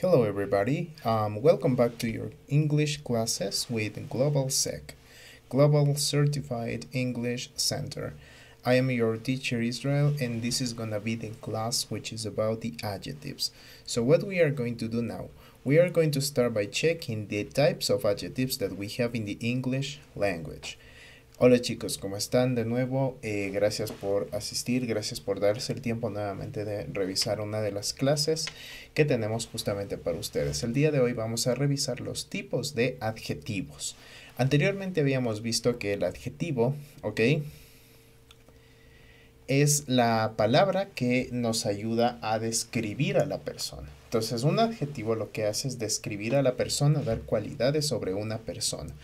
Hello everybody, welcome back to your English classes with Global SEC, Global Certified English Center. I am your teacher Israel and this is gonna be the class which is about the adjectives. So what we are going to do now, we are going to start by checking the types of adjectives that we have in the English language. Hola chicos, ¿cómo están? De nuevo, gracias por asistir, gracias por darse el tiempo nuevamente de revisar una de las clases que tenemos justamente para ustedes. El día de hoy vamos a revisar los tipos de adjetivos. Anteriormente habíamos visto que el adjetivo, ¿ok?, es la palabra que nos ayuda a describir a la persona. Entonces, un adjetivo lo que hace es describir a la persona, dar cualidades sobre una persona.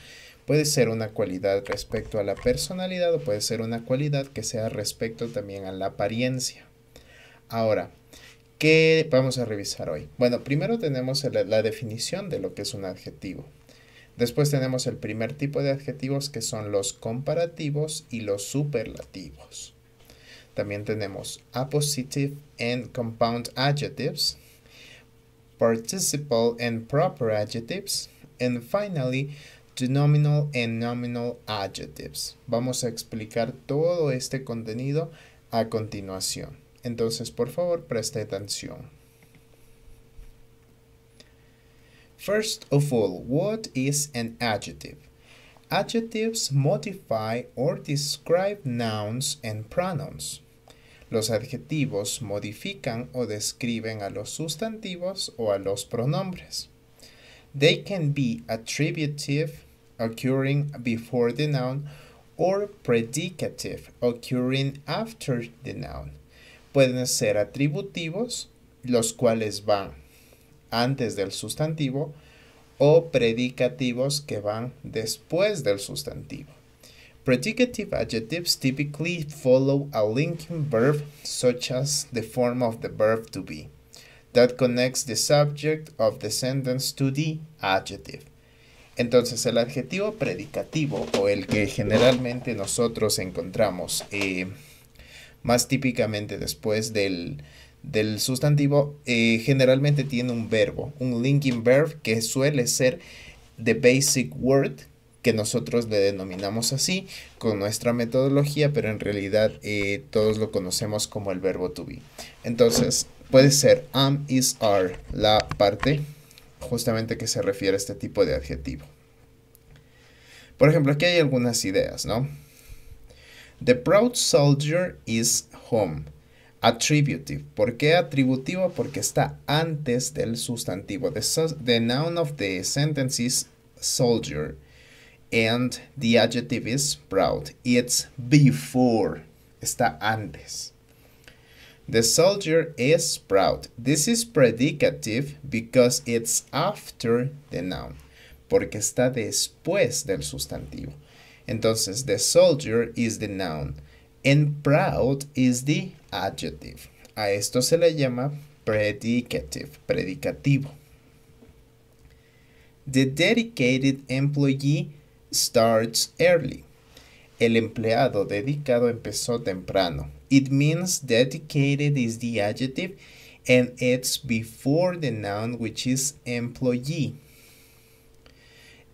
Puede ser una cualidad respecto a la personalidad o puede ser una cualidad que sea respecto también a la apariencia. Ahora, ¿qué vamos a revisar hoy? Bueno, primero tenemos la definición de lo que es un adjetivo. Después tenemos el primer tipo de adjetivos que son los comparativos y los superlativos. También tenemos appositive and compound adjectives, participle and proper adjectives, and finally, denominal and nominal adjectives. Vamos a explicar todo este contenido a continuación. Entonces, por favor, preste atención. First of all, what is an adjective? Adjectives modify or describe nouns and pronouns. Los adjetivos modifican o describen a los sustantivos o a los pronombres. They can be attributive, occurring before the noun, or predicative, occurring after the noun. Pueden ser atributivos, los cuales van antes del sustantivo, o predicativos que van después del sustantivo. Predicative adjectives typically follow a linking verb, such as the form of the verb to be, that connects the subject of the sentence to the adjective. Entonces, el adjetivo predicativo, o el que generalmente nosotros encontramos más típicamente después del sustantivo, generalmente tiene un verbo, un linking verb que suele ser the basic word, que nosotros le denominamos así con nuestra metodología, pero en realidad todos lo conocemos como el verbo to be. Entonces, puede ser am, is, are, la parte justamente que se refiere a este tipo de adjetivo. Por ejemplo, aquí hay algunas ideas, ¿no? The proud soldier is home. Attributive. ¿Por qué atributivo? Porque está antes del sustantivo. The noun of the sentence is soldier. And the adjective is proud. It's before. Está antes. The soldier is proud. This is predicative because it's after the noun. Porque está después del sustantivo. Entonces, the soldier is the noun. And proud is the adjective. A esto se le llama predicative, predicativo. The dedicated employee starts early. El empleado dedicado empezó temprano. It means dedicated is the adjective and it's before the noun, which is employee.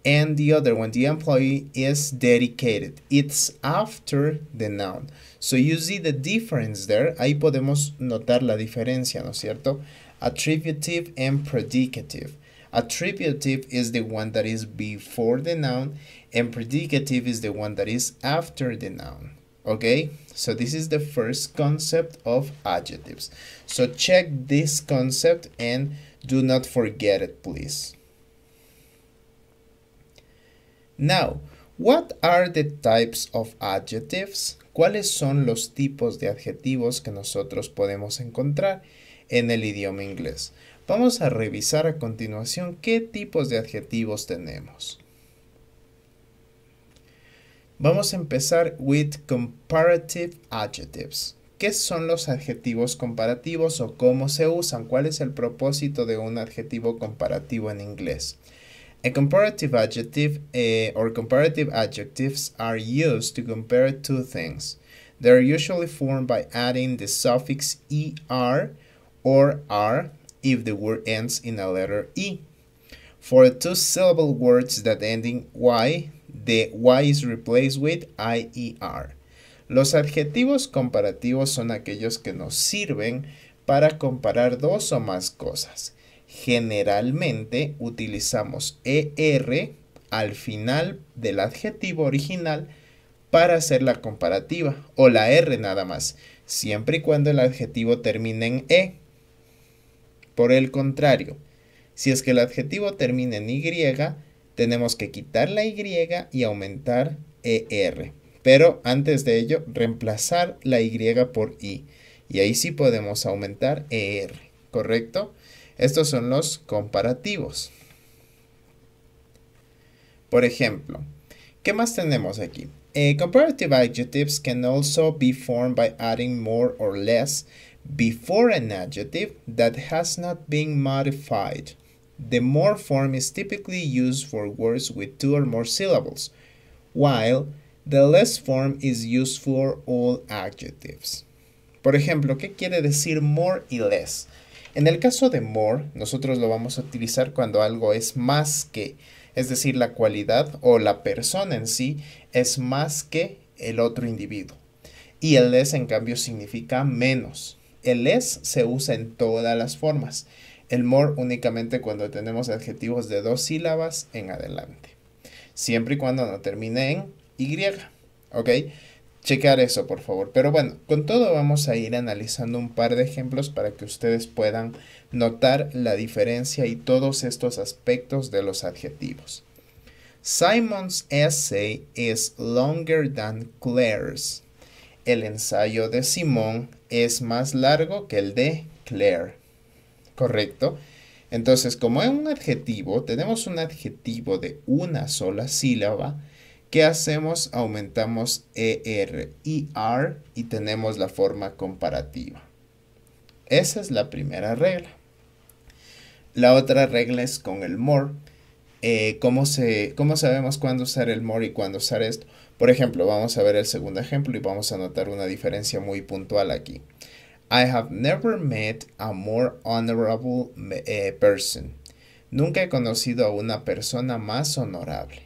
And the other one, the employee is dedicated. It's after the noun. So you see the difference there. Ahí podemos notar la diferencia, ¿no es cierto? Attributive and predicative. Attributive is the one that is before the noun, and predicative is the one that is after the noun. Okay? So this is the first concept of adjectives. So check this concept and do not forget it, please. Now, what are the types of adjectives? ¿Cuáles son los tipos de adjetivos que nosotros podemos encontrar en el idioma inglés? Vamos a revisar a continuación qué tipos de adjetivos tenemos. Vamos a empezar with comparative adjectives. ¿Qué son los adjetivos comparativos o cómo se usan? ¿Cuál es el propósito de un adjetivo comparativo en inglés? A comparative adjective or comparative adjectives are used to compare two things. They're usually formed by adding the suffix er or r if the word ends in a letter E. For two-syllable words that end in Y, the Y is replaced with IER. Los adjetivos comparativos son aquellos que nos sirven para comparar dos o más cosas. Generalmente utilizamos ER al final del adjetivo original para hacer la comparativa, o la R nada más, siempre y cuando el adjetivo termine en E. Por el contrario, si es que el adjetivo termina en Y, tenemos que quitar la Y y aumentar ER. Pero antes de ello, reemplazar la Y por I. Y ahí sí podemos aumentar ER, ¿correcto? Estos son los comparativos. Por ejemplo, ¿qué más tenemos aquí? Comparative adjectives can also be formed by adding more or less before an adjective that has not been modified. The more form is typically used for words with two or more syllables, while the less form is used for all adjectives. Por ejemplo, ¿qué quiere decir more y less? En el caso de more, nosotros lo vamos a utilizar cuando algo es más que, es decir, la cualidad o la persona en sí es más que el otro individuo. Y el less, en cambio, significa menos. El less se usa en todas las formas. El more únicamente cuando tenemos adjetivos de dos sílabas en adelante. Siempre y cuando no termine en Y. ¿Ok? Checar eso, por favor. Pero bueno, con todo vamos a ir analizando un par de ejemplos para que ustedes puedan notar la diferencia y todos estos aspectos de los adjetivos. Simon's essay is longer than Claire's. El ensayo de Simón es más largo que el de Claire. ¿Correcto? Entonces, como es un adjetivo, tenemos un adjetivo de una sola sílaba. ¿Qué hacemos? Aumentamos ER y R y tenemos la forma comparativa. Esa es la primera regla. La otra regla es con el more. ¿Cómo sabemos cuándo usar el more y cuándo usar esto? Por ejemplo, vamos a ver el segundo ejemplo y vamos a notar una diferencia muy puntual aquí. I have never met a more honorable person. Nunca he conocido a una persona más honorable.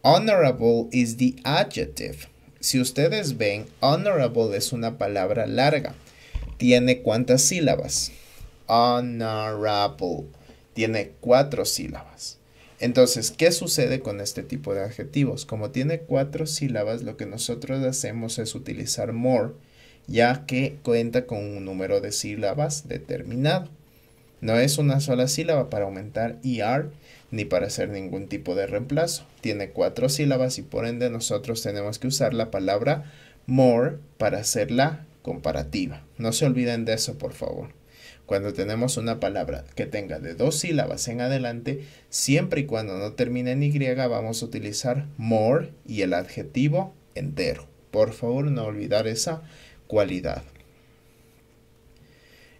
Honorable is the adjective. Si ustedes ven, honorable es una palabra larga. ¿Tiene cuántas sílabas? Honorable. Tiene 4 sílabas. Entonces, ¿qué sucede con este tipo de adjetivos? Como tiene 4 sílabas, lo que nosotros hacemos es utilizar more, ya que cuenta con un número de sílabas determinado. No es una sola sílaba para aumentar ER ni para hacer ningún tipo de reemplazo. Tiene 4 sílabas y por ende nosotros tenemos que usar la palabra more para hacer la comparativa. No se olviden de eso, por favor. Cuando tenemos una palabra que tenga de 2 sílabas en adelante, siempre y cuando no termine en Y, vamos a utilizar more y el adjetivo entero. Por favor, no olvidar esa cualidad.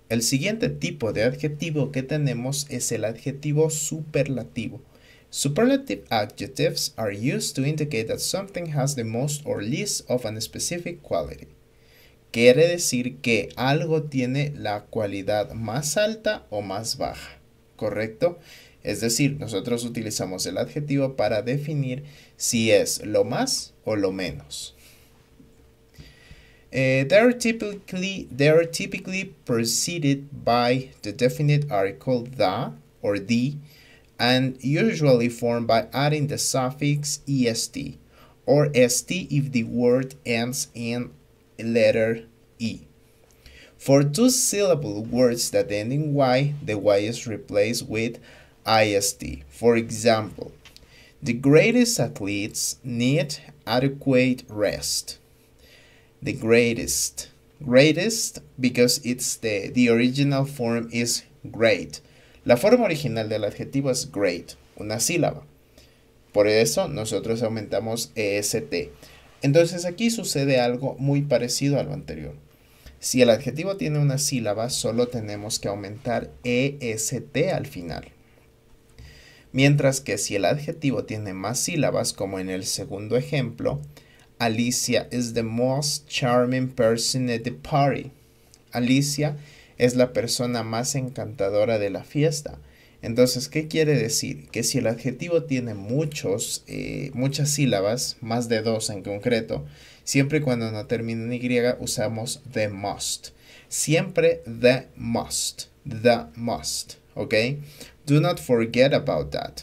El siguiente tipo de adjetivo que tenemos es el adjetivo superlativo. Superlative adjectives are used to indicate that something has the most or least of a specific quality. Quiere decir que algo tiene la cualidad más alta o más baja, ¿correcto? Es decir, nosotros utilizamos el adjetivo para definir si es lo más o lo menos. They are typically preceded by the definite article the or the, and usually formed by adding the suffix est or st if the word ends in letter E. For two-syllable words that end in Y, the Y is replaced with ist. For example, the greatest athletes need adequate rest. The greatest because it's the original form is great. La forma original del adjetivo es great, una sílaba. Por eso nosotros aumentamos est. Entonces aquí sucede algo muy parecido a lo anterior. Si el adjetivo tiene una sílaba, solo tenemos que aumentar est al final. Mientras que si el adjetivo tiene más sílabas, como en el segundo ejemplo, Alicia is the most charming person at the party. Alicia es la persona más encantadora de la fiesta. Entonces, ¿qué quiere decir? Que si el adjetivo tiene muchas sílabas, más de dos en concreto, siempre y cuando no termine en Y usamos the must. Siempre the must, ¿ok? Do not forget about that.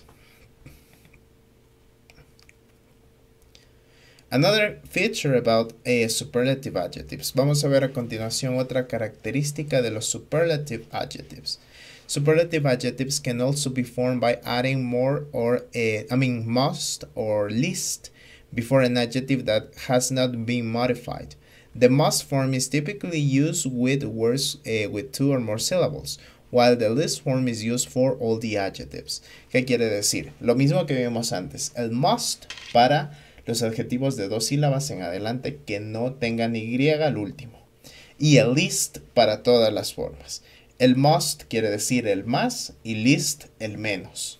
Another feature about superlative adjectives. Vamos a ver a continuación otra característica de los superlative adjectives. Superlative adjectives can also be formed by adding more or, must or least before an adjective that has not been modified. The must form is typically used with words with two or more syllables, while the least form is used for all the adjectives. ¿Qué quiere decir? Lo mismo que vimos antes. El must para los adjetivos de dos sílabas en adelante que no tengan Y al último. Y el least para todas las formas. El must quiere decir el más y least el menos.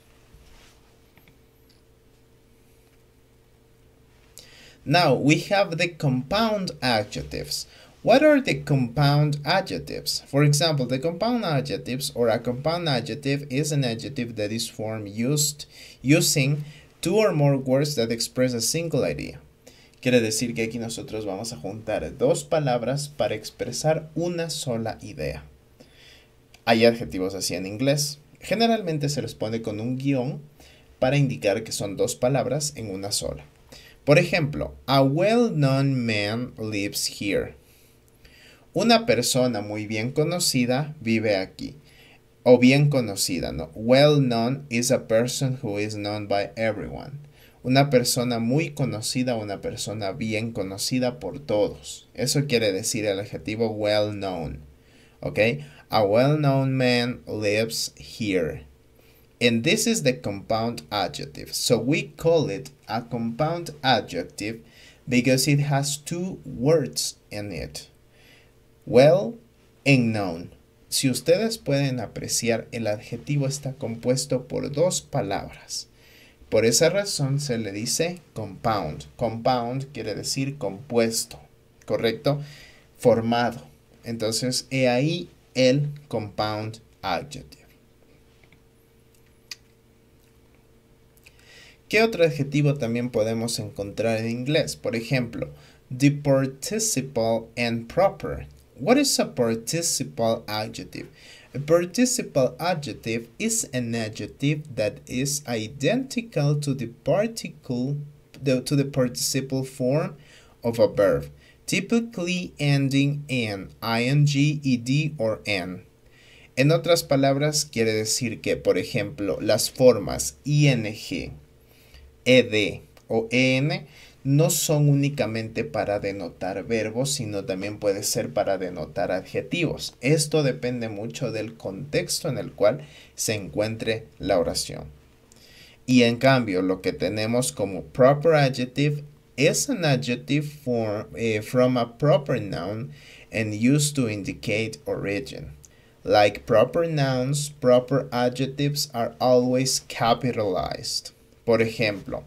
Now we have the compound adjectives. What are the compound adjectives? For example, the compound adjectives or a compound adjective is an adjective that is formed using two or more words that express a single idea. Quiere decir que aquí nosotros vamos a juntar dos palabras para expresar una sola idea. Hay adjetivos así en inglés. Generalmente se les pone con un guión para indicar que son dos palabras en una sola. Por ejemplo, a well-known man lives here. Una persona muy bien conocida vive aquí. O bien conocida, ¿no? Well-known is a person who is known by everyone. Una persona muy conocida, una persona bien conocida por todos. Eso quiere decir el adjetivo well-known. ¿Ok? A well-known man lives here. And this is the compound adjective. So we call it a compound adjective because it has two words in it. Well and known. Si ustedes pueden apreciar, el adjetivo está compuesto por dos palabras. Por esa razón se le dice compound. Compound quiere decir compuesto, ¿correcto? Formado. Entonces, he ahí el compound adjective. ¿Qué otro adjetivo también podemos encontrar en inglés? Por ejemplo, the participle and proper. What is a participle adjective? A participle adjective is an adjective that is identical to the participle form of a verb, typically ending in ing, ed, or n. En otras palabras, quiere decir que, por ejemplo, las formas ing, ed o en no son únicamente para denotar verbos, sino también puede ser para denotar adjetivos. Esto depende mucho del contexto en el cual se encuentre la oración. Y en cambio, lo que tenemos como proper adjective es an adjective from a proper noun and used to indicate origin. Like proper nouns, proper adjectives are always capitalized. Por ejemplo,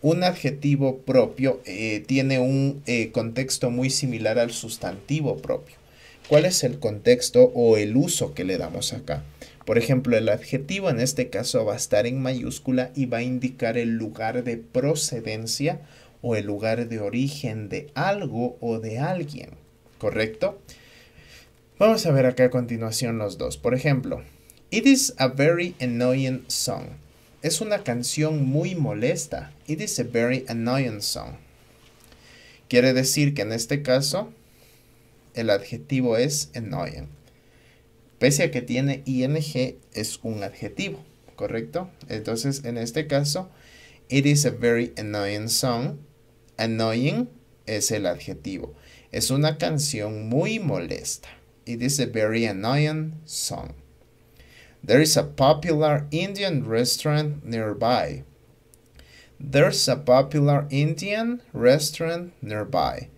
un adjetivo propio tiene un contexto muy similar al sustantivo propio. ¿Cuál es el contexto o el uso que le damos acá? Por ejemplo, el adjetivo en este caso va a estar en mayúscula y va a indicar el lugar de procedencia o el lugar de origen de algo o de alguien, ¿correcto? Vamos a ver acá a continuación los dos. Por ejemplo, it is a very annoying song. Es una canción muy molesta. It is a very annoying song. Quiere decir que en este caso el adjetivo es annoying. Pese a que tiene ing, es un adjetivo, ¿correcto? Entonces, en este caso, it is a very annoying song. Annoying es el adjetivo. Es una canción muy molesta. It is a very annoying song. There is a popular Indian restaurant nearby. There's a popular Indian restaurant nearby.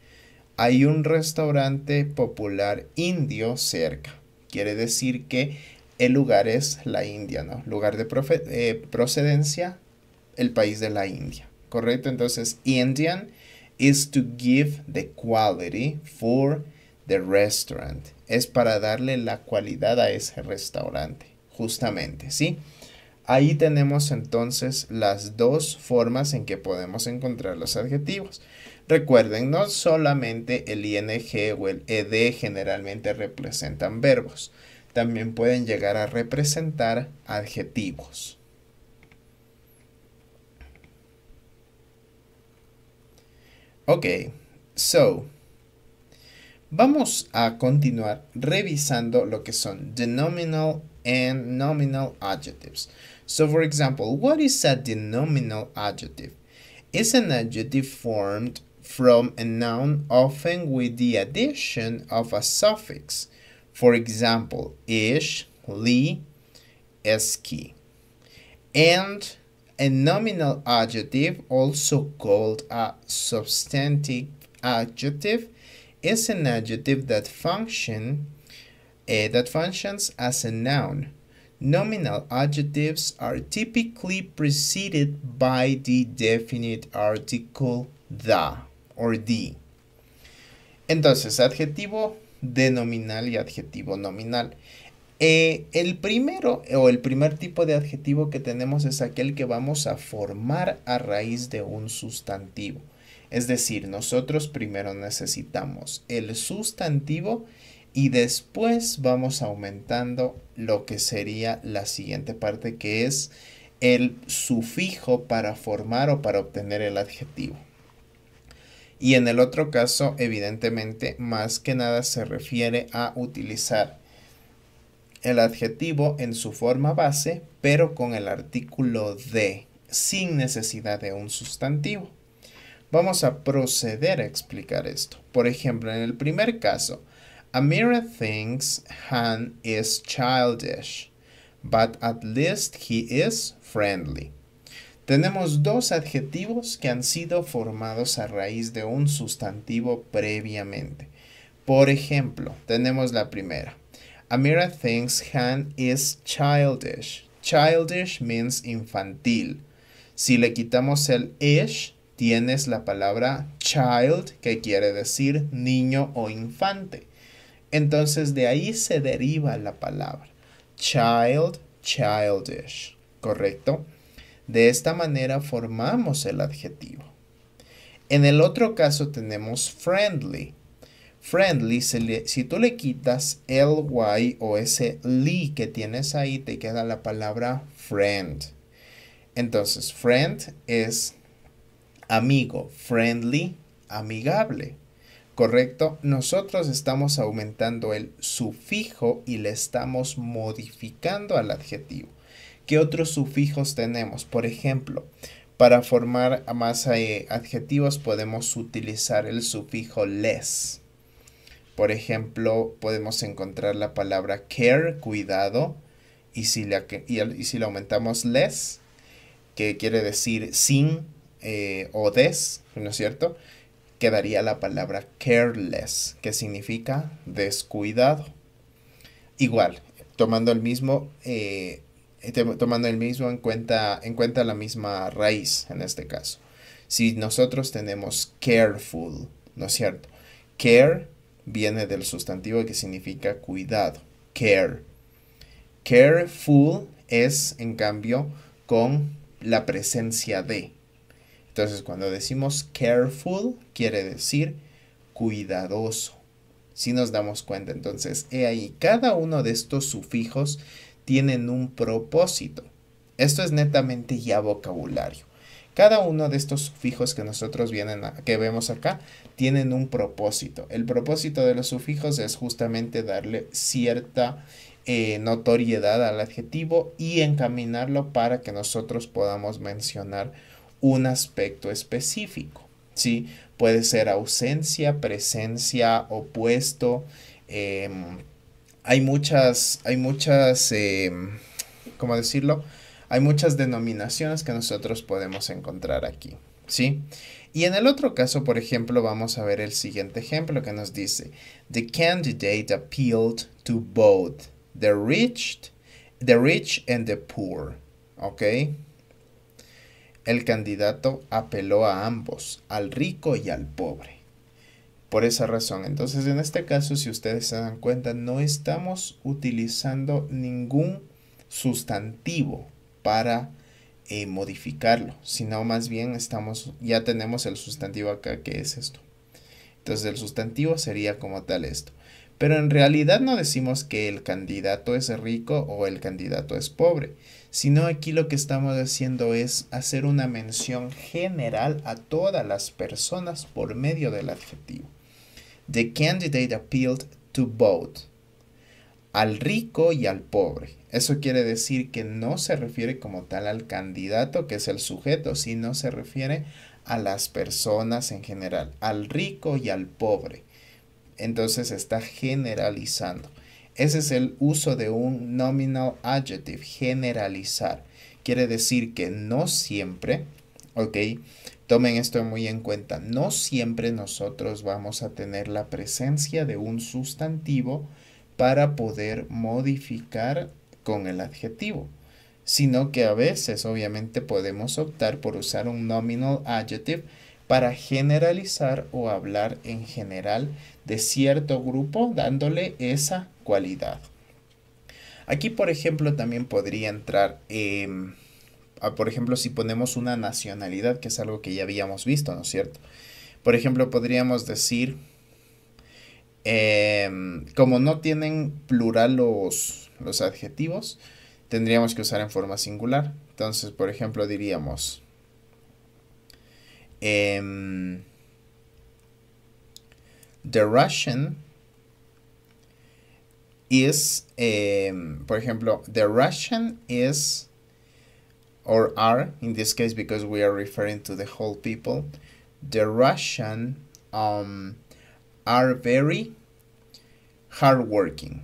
Hay un restaurante popular indio cerca. Quiere decir que el lugar es la India, ¿no? Lugar de procedencia, el país de la India. ¿Correcto? Entonces, Indian is to give the quality for the restaurant. es para darle la cualidad a ese restaurante, justamente, ¿sí? Ahí tenemos entonces las dos formas en que podemos encontrar los adjetivos. Recuerden, no solamente el ing o el ed generalmente representan verbos, también pueden llegar a representar adjetivos. Ok, so, vamos a continuar revisando lo que son denominal and nominal adjectives. So, for example, what is a denominal adjective? It's an adjective formed from a noun, often with the addition of a suffix. For example, ish, li, eski. And a nominal adjective, also called a substantive adjective, is an adjective that functions as a noun. Nominal adjectives are typically preceded by the definite article the or the. Entonces, adjetivo denominal y adjetivo nominal. El primero o el primer tipo de adjetivo que tenemos es aquel que vamos a formar a raíz de un sustantivo. Es decir, nosotros primero necesitamos el sustantivo y después vamos aumentando lo que sería la siguiente parte, que es el sufijo para formar o para obtener el adjetivo. Y en el otro caso, evidentemente, más que nada se refiere a utilizar el adjetivo en su forma base, pero con el artículo de, sin necesidad de un sustantivo. Vamos a proceder a explicar esto. Por ejemplo, en el primer caso, Amira thinks Han is childish, but at least he is friendly. Tenemos dos adjetivos que han sido formados a raíz de un sustantivo previamente. Por ejemplo, tenemos la primera. Amira thinks Han is childish. Childish means infantil. Si le quitamos el ish, tienes la palabra child, que quiere decir niño o infante. Entonces de ahí se deriva la palabra child, childish, ¿correcto? De esta manera formamos el adjetivo. En el otro caso tenemos friendly. Friendly, si tú le quitas el y o ese li que tienes ahí, te queda la palabra friend. Entonces, friend es amigo, friendly, amigable. ¿Correcto? Nosotros estamos aumentando el sufijo y le estamos modificando al adjetivo. ¿Qué otros sufijos tenemos? Por ejemplo, para formar más adjetivos podemos utilizar el sufijo less. Por ejemplo, podemos encontrar la palabra care, cuidado, y si le aumentamos less, que quiere decir sin o des, ¿no es cierto? Quedaría la palabra careless, que significa descuidado. Igual, tomando el mismo en cuenta la misma raíz en este caso. Si nosotros tenemos careful, ¿no es cierto? Care viene del sustantivo que significa cuidado. Care. Careful es, en cambio, con la presencia de. Entonces, cuando decimos careful, quiere decir cuidadoso. Si nos damos cuenta, entonces, he ahí, cada uno de estos sufijos tienen un propósito. Esto es netamente ya vocabulario. Cada uno de estos sufijos que nosotros que vemos acá, tienen un propósito. El propósito de los sufijos es justamente darle cierta notoriedad al adjetivo y encaminarlo para que nosotros podamos mencionar un aspecto específico, ¿sí? Puede ser ausencia, presencia, opuesto. Hay muchas, ¿cómo decirlo? Hay muchas denominaciones que nosotros podemos encontrar aquí, ¿sí? Y en el otro caso, por ejemplo, vamos a ver el siguiente ejemplo que nos dice: The candidate appealed to both the rich and the poor, ¿ok? El candidato apeló a ambos, al rico y al pobre. Por esa razón, entonces en este caso, si ustedes se dan cuenta, no estamos utilizando ningún sustantivo para modificarlo, sino más bien ya tenemos el sustantivo acá, que es esto. Entonces el sustantivo sería como tal esto. Pero en realidad no decimos que el candidato es rico o el candidato es pobre, sino aquí lo que estamos haciendo es hacer una mención general a todas las personas por medio del adjetivo. The candidate appealed to both, al rico y al pobre. Eso quiere decir que no se refiere como tal al candidato, que es el sujeto, sino se refiere a las personas en general, al rico y al pobre. Entonces está generalizando. Ese es el uso de un nominal adjective, generalizar. Quiere decir que no siempre, ¿ok? Tomen esto muy en cuenta, no siempre nosotros vamos a tener la presencia de un sustantivo para poder modificar con el adjetivo, sino que a veces obviamente podemos optar por usar un nominal adjective para generalizar o hablar en general de cierto grupo dándole esa cualidad. Aquí, por ejemplo, también podría entrar, por ejemplo, si ponemos una nacionalidad, que es algo que ya habíamos visto, ¿no es cierto? Por ejemplo, podríamos decir, como no tienen plural los adjetivos, tendríamos que usar en forma singular. Entonces, por ejemplo, diríamos, the Russian is, por ejemplo, the Russian is, or are, in this case because we are referring to the whole people, the Russian are very hardworking.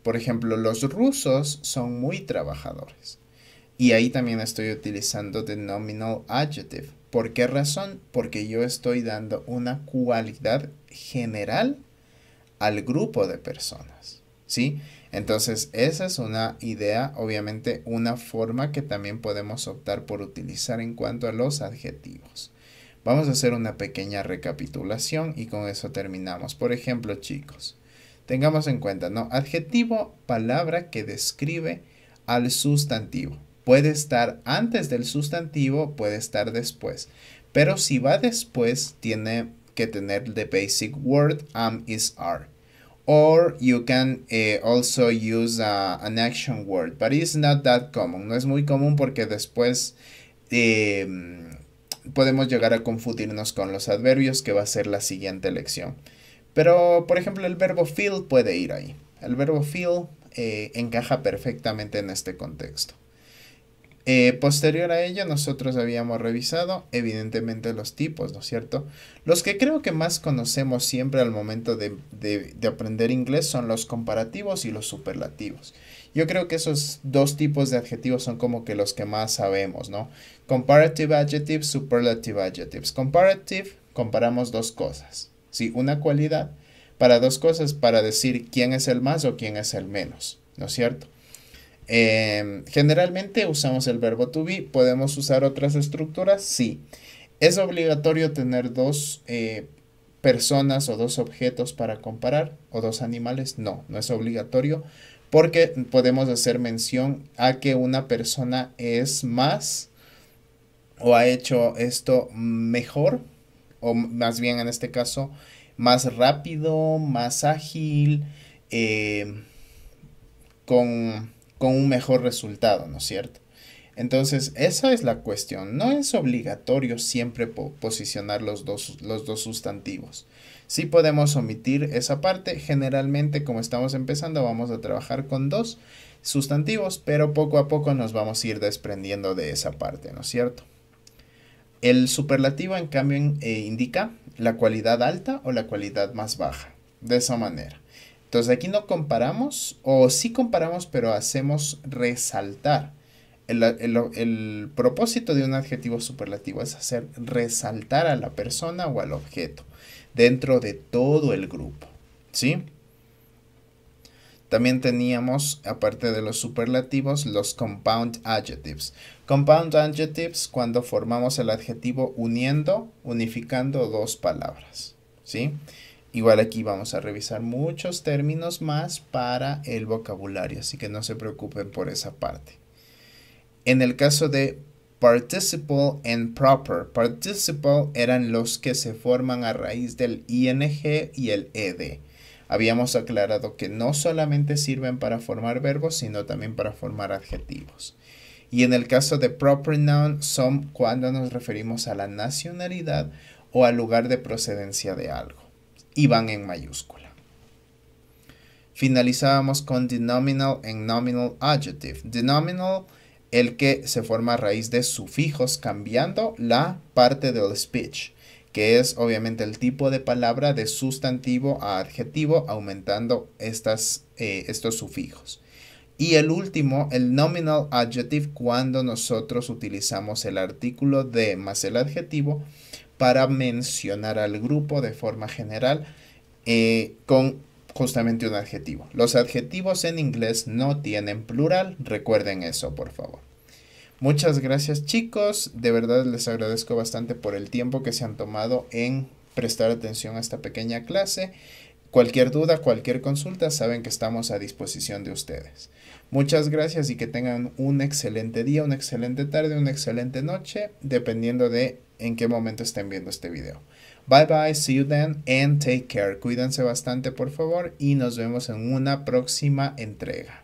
Por ejemplo, los rusos son muy trabajadores. Y ahí también estoy utilizando the nominal adjective. ¿Por qué razón? Porque yo estoy dando una cualidad general al grupo de personas, ¿sí? Entonces, esa es una idea, obviamente una forma que también podemos optar por utilizar en cuanto a los adjetivos. Vamos a hacer una pequeña recapitulación y con eso terminamos. Por ejemplo, chicos, tengamos en cuenta, ¿no? Adjetivo, palabra que describe al sustantivo. Puede estar antes del sustantivo, puede estar después. Pero si va después, tiene que tener the basic word am, is, are. Or you can also use an action word, but it's not that common. No es muy común porque después podemos llegar a confundirnos con los adverbios, que va a ser la siguiente lección. Pero, por ejemplo, el verbo feel puede ir ahí. El verbo feel encaja perfectamente en este contexto. Posterior a ello, nosotros habíamos revisado evidentemente los tipos, ¿no es cierto? Los que creo que más conocemos siempre al momento de aprender inglés son los comparativos y los superlativos. Yo creo que esos dos tipos de adjetivos son como que los que más sabemos, ¿no? Comparative adjectives, superlative adjectives. Comparative, comparamos dos cosas, ¿sí? Una cualidad para dos cosas, para decir quién es el más o quién es el menos, ¿no es cierto? Generalmente usamos el verbo to be. ¿Podemos usar otras estructuras? Sí. ¿Es obligatorio tener dos personas o dos objetos para comparar? ¿O dos animales? No, no es obligatorio, porque podemos hacer mención a que una persona es más o ha hecho esto mejor, o más bien en este caso más rápido, más ágil, con un mejor resultado, ¿no es cierto? Entonces, esa es la cuestión. No es obligatorio siempre posicionar los dos sustantivos. Sí podemos omitir esa parte. Generalmente, como estamos empezando, vamos a trabajar con dos sustantivos, pero poco a poco nos vamos a ir desprendiendo de esa parte, ¿no es cierto? El superlativo, en cambio, indica la cualidad alta o la cualidad más baja. De esa manera. Entonces aquí no comparamos, o sí comparamos, pero hacemos resaltar. El propósito de un adjetivo superlativo es hacer resaltar a la persona o al objeto dentro de todo el grupo, ¿sí? También teníamos, aparte de los superlativos, los compound adjectives. Compound adjectives cuando formamos el adjetivo unificando dos palabras, ¿sí? Igual aquí vamos a revisar muchos términos más para el vocabulario, así que no se preocupen por esa parte. En el caso de participle and proper, participle eran los que se forman a raíz del ing y el ed. Habíamos aclarado que no solamente sirven para formar verbos, sino también para formar adjetivos. Y en el caso de proper noun son cuando nos referimos a la nacionalidad o al lugar de procedencia de algo. Y van en mayúscula. Finalizábamos con denominal and nominal adjective. Denominal, el que se forma a raíz de sufijos cambiando la parte del speech, que es obviamente el tipo de palabra de sustantivo a adjetivo, aumentando estos sufijos. Y el último, el nominal adjective, cuando nosotros utilizamos el artículo de más el adjetivo para mencionar al grupo de forma general con justamente un adjetivo. Los adjetivos en inglés no tienen plural, recuerden eso por favor. Muchas gracias chicos, de verdad les agradezco bastante por el tiempo que se han tomado en prestar atención a esta pequeña clase. Cualquier duda, cualquier consulta, saben que estamos a disposición de ustedes. Muchas gracias y que tengan un excelente día, una excelente tarde, una excelente noche, dependiendo de en qué momento estén viendo este video. Bye bye, see you then and take care. Cuídense bastante por favor y nos vemos en una próxima entrega.